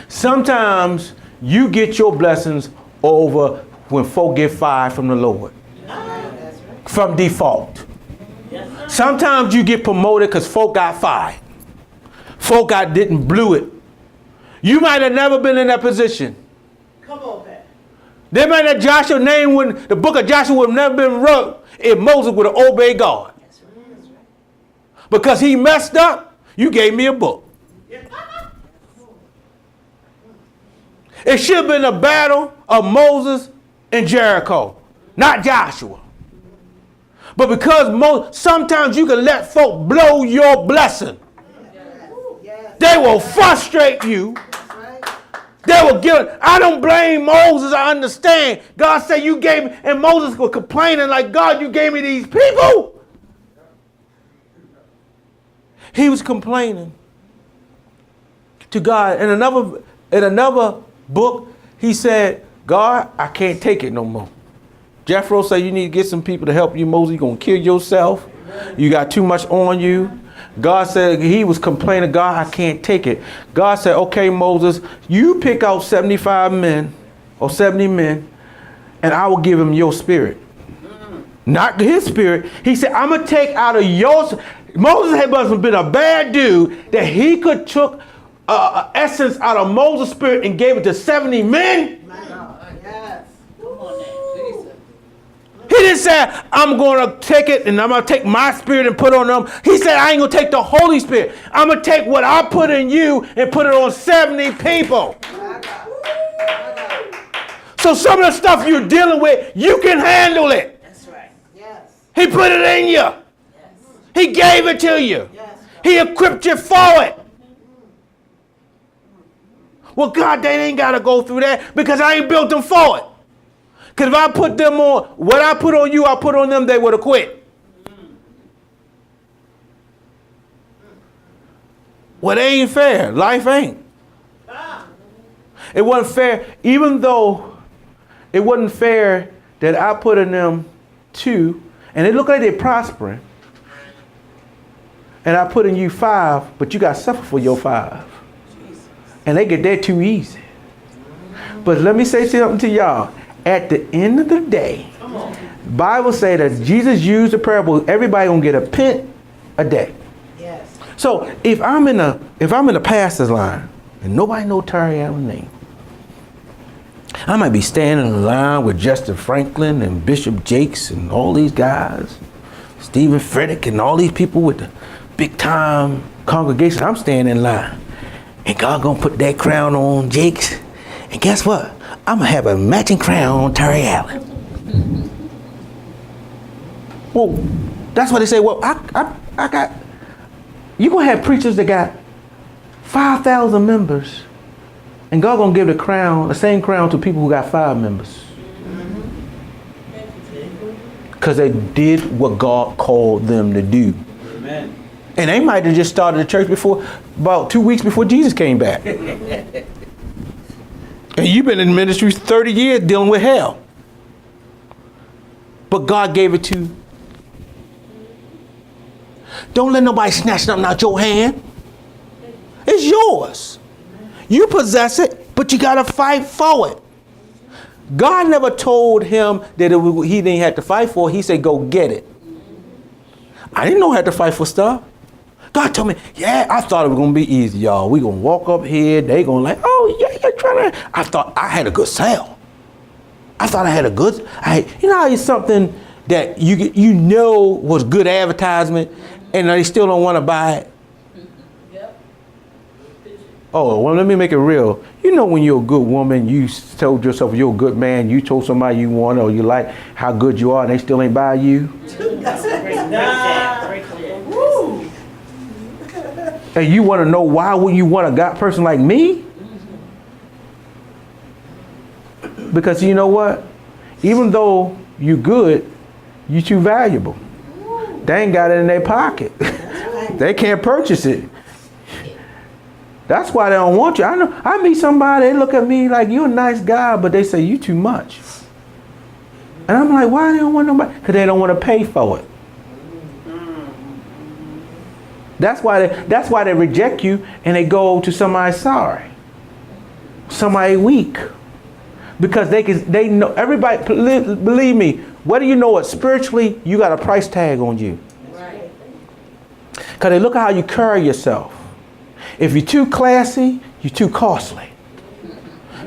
Sometimes you get your blessings over when folk get fired from the Lord. From default. Sometimes you get promoted because folk got fired. Folk didn't blew it. You might have never been in that position. Come on, Pat. They might have Joshua name when the book of Joshua would have never been wrote if Moses would have obeyed God. That's right. Because he messed up, you gave me a book. It should have been a battle of Moses and Jericho, not Joshua. But because sometimes you can let folk blow your blessing. They will frustrate you. They will give. I don't blame Moses. I understand. God said you gave me, and Moses was complaining like, God, you gave me these people. He was complaining to God. In another book, he said, God, I can't take it no more. Jethro said you need to get some people to help you, Moses. You're going to kill yourself. You got too much on you. God said, he was complaining, God, I can't take it. God said, okay, Moses, you pick out 75 men or 70 men, and I will give him your spirit. Not his spirit. He said, I'm going to take out of yours. Moses had must have been a bad dude that he could took essence out of Moses' spirit and gave it to 70 men. My God. Yes. He didn't say, I'm going to take it and I'm going to take my spirit and put it on them. He said, I ain't going to take the Holy Spirit. I'm going to take what I put in you and put it on 70 people. So some of the stuff you're dealing with, you can handle it. That's right. Yes. He put it in you. Yes. He gave it to you. Yes. He equipped you for it. Well, God, they ain't got to go through that because I ain't built them for it. Because if I put them on, what I put on you, I put on them, they would have quit. Well, it ain't fair. Life ain't. It wasn't fair, even though it wasn't fair that I put in them 2, and it looked like they're prospering, and I put in you 5, but you got to suffer for your 5. And they get there too easy. But let me say something to y'all. At the end of the day, Bible say that Jesus used the parable. Everybody gonna get a pint a day. Yes. So if I'm in the pastor's line and nobody know Tari Allen's name, I might be standing in line with Justin Franklin and Bishop Jakes and all these guys, Stephen Frederick and all these people with the big time congregation. I'm standing in line, and God gonna put that crown on Jakes, and guess what? I'm going to have a matching crown on Tari Allen. Well, that's why they say, well, I got, you're going to have preachers that got 5,000 members, and God going to give the same crown to people who got 5 members. Because they did what God called them to do. Amen. And they might have just started the church about 2 weeks before Jesus came back. And you've been in ministry 30 years dealing with hell. But God gave it to you. Don't let nobody snatch something out your hand. It's yours. You possess it, but you got to fight for it. God never told him that he didn't have to fight for it. He said, go get it. I didn't know I had to fight for stuff. God told me, yeah, I thought it was going to be easy, y'all. We going to walk up here. They going to like, oh, yeah, you're trying to. I thought I had a good sale. I thought I had a good, you know how it's something that you know was good advertisement and they still don't want to buy it? Yep. Oh, well, let me make it real. You know when you're a good woman, you told yourself you're a good man, you told somebody you want or you like how good you are and they still ain't buy you? And you want to know why would you want a person like me? Because you know what? Even though you good, you too valuable. They ain't got it in their pocket. They can't purchase it. That's why they don't want you. I know. I meet somebody, they look at me like you're a nice guy, but they say you too much. And I'm like, why they don't want nobody? Because they don't want to pay for it. That's why they reject you and they go to somebody sorry. Somebody weak. Because they know, everybody, believe me, whether you know it spiritually, you got a price tag on you. Right. Because they look at how you carry yourself. If you're too classy, you're too costly.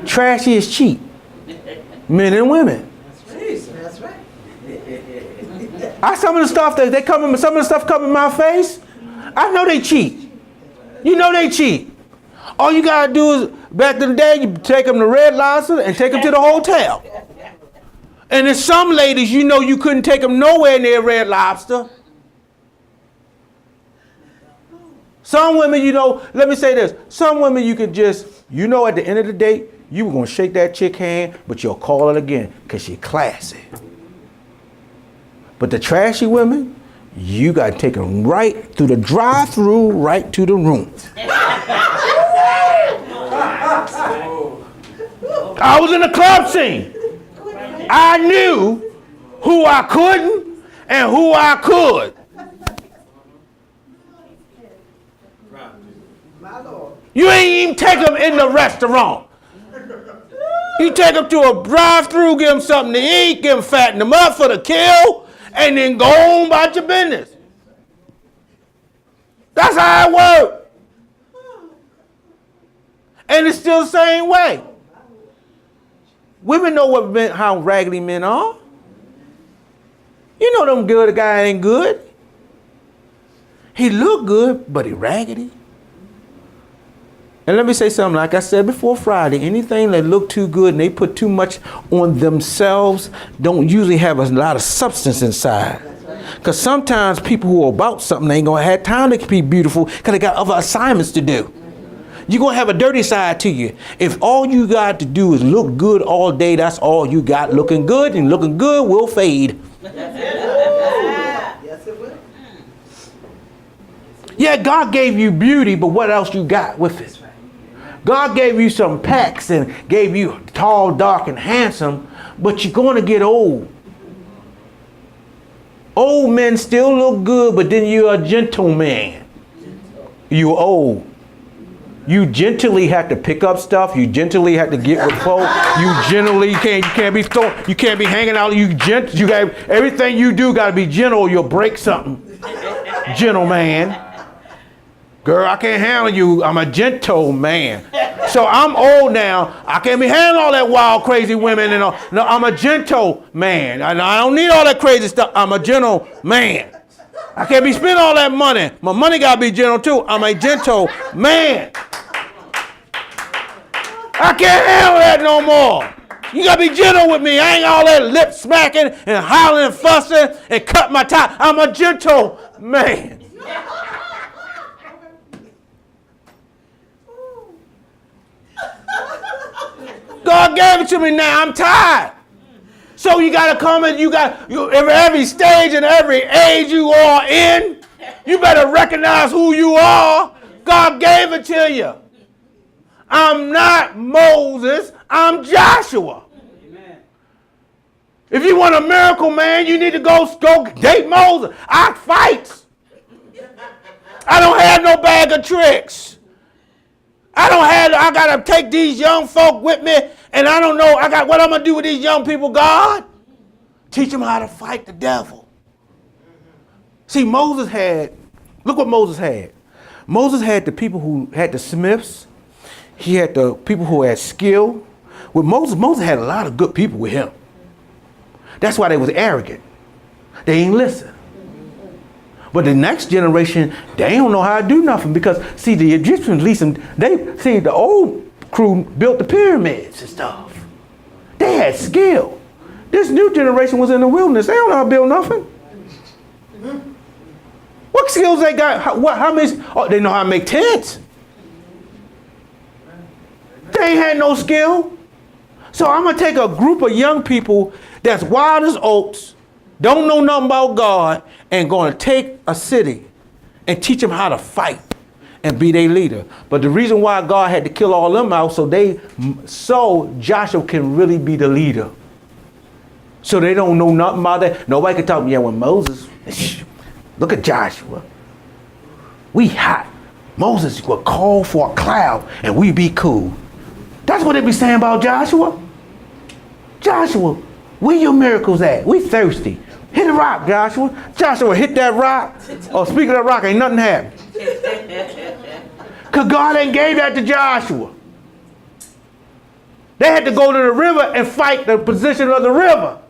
Trashy is cheap. Men and women. That's right. Some of the stuff that some of the stuff come in my face, I know they cheat. You know they cheat. All you gotta do is, back in the day, you take them to Red Lobster and take them to the hotel. And there's some ladies, you know, you couldn't take them nowhere near Red Lobster. Some women, you know, let me say this. Some women you could just, you know, at the end of the day, you were gonna shake that chick hand, but you'll call it again because she's classy. But the trashy women, you got to take them right through the drive-through, right to the room. I was in the club scene. I knew who I couldn't and who I could. My Lord. You ain't even take them in the restaurant. You take them to a drive-through, give them something to eat, give them fatten them up for the kill, and then go on about your business. That's how it works. And it's still the same way. Women know how raggedy men are. You know them good, the guy ain't good. He look good, but he raggedy. And let me say something, like I said before Friday, anything that look too good and they put too much on themselves don't usually have a lot of substance inside. Because sometimes people who are about something ain't going to have time to be beautiful because they got other assignments to do. You're going to have a dirty side to you. If all you got to do is look good all day, that's all you got. Looking good, and looking good will fade. Yes, it will. Yeah, God gave you beauty, but what else you got with it? God gave you some pecs and gave you tall, dark, and handsome, but you're going to get old. Old men still look good, but then you're a gentleman. You're old. You gently have to pick up stuff. You gently have to get with folk. You gently you can't be hanging out. You got everything you do got to be gentle, or you'll break something. Gentleman. Girl, I can't handle you. I'm a gentle man. So I'm old now. I can't be handling all that wild, crazy women and all. No, I'm a gentle man. I don't need all that crazy stuff. I'm a gentle man. I can't be spending all that money. My money got to be gentle too. I'm a gentle man. I can't handle that no more. You got to be gentle with me. I ain't all that lip smacking and hollering and fussing and cut my tie. I'm a gentle man. God gave it to me now. I'm tired. So you got to come and every stage and every age you are in, you better recognize who you are. God gave it to you. I'm not Moses. I'm Joshua. Amen. If you want a miracle, man, you need to go date Moses. I fight. I don't have no bag of tricks. I got to take these young folk with me, and I don't know what I'm going to do with these young people, God. Teach them how to fight the devil. See, look what Moses had. Moses had the people who had the smiths. He had the people who had skill. With Moses had a lot of good people with him. That's why they was arrogant. They ain't listen. But the next generation, they don't know how to do nothing because, see, the Egyptians, the old crew built the pyramids and stuff. They had skill. This new generation was in the wilderness. They don't know how to build nothing. What skills they got? How many? Oh, they know how to make tents. They ain't had no skill. So I'm going to take a group of young people that's wild as oats, don't know nothing about God, and going to take a city and teach them how to fight and be their leader. But the reason why God had to kill all them out so Joshua can really be the leader. So they don't know nothing about that. Nobody can talk to me. Yeah, when Moses, look at Joshua. We hot. Moses would call for a cloud and we be cool. That's what they be saying about Joshua. Joshua, where your miracles at? We thirsty. Hit a rock, Joshua. Joshua hit that rock. Oh, speaking of that rock, ain't nothing happened. Because God ain't gave that to Joshua. They had to go to the river and fight the position of the river.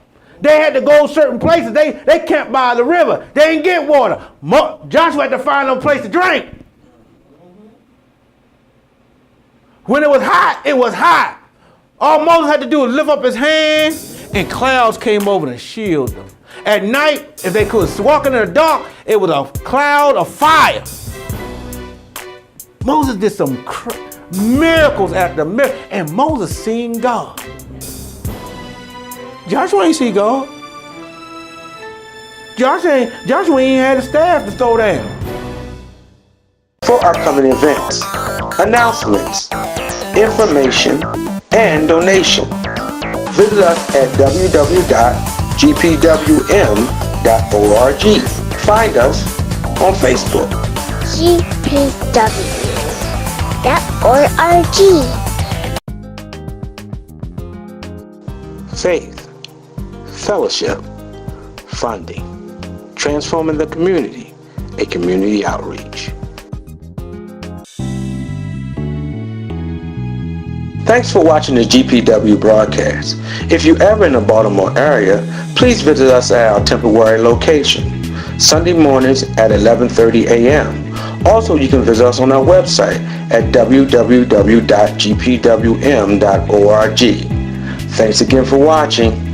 They had to go certain places. They camped by the river. They didn't get water. Joshua had to find a place to drink. When it was hot, it was hot. All Moses had to do was lift up his hand, and clouds came over and shielded them. At night, if they could walk in the dark, it was a cloud of fire. Moses did some miracles after miracles, and Moses seen God. Joshua ain't see God. Joshua ain't had a staff to throw down. For upcoming events, announcements, information, and donation, visit us at www.gpwm.org. Find us on Facebook. gpw.org. Faith, fellowship, funding, transforming the community, a community outreach. Thanks for watching the GPW broadcast. If you're ever in the Baltimore area, please visit us at our temporary location, Sunday mornings at 11:30 a.m. Also, you can visit us on our website at www.gpwm.org. Thanks again for watching.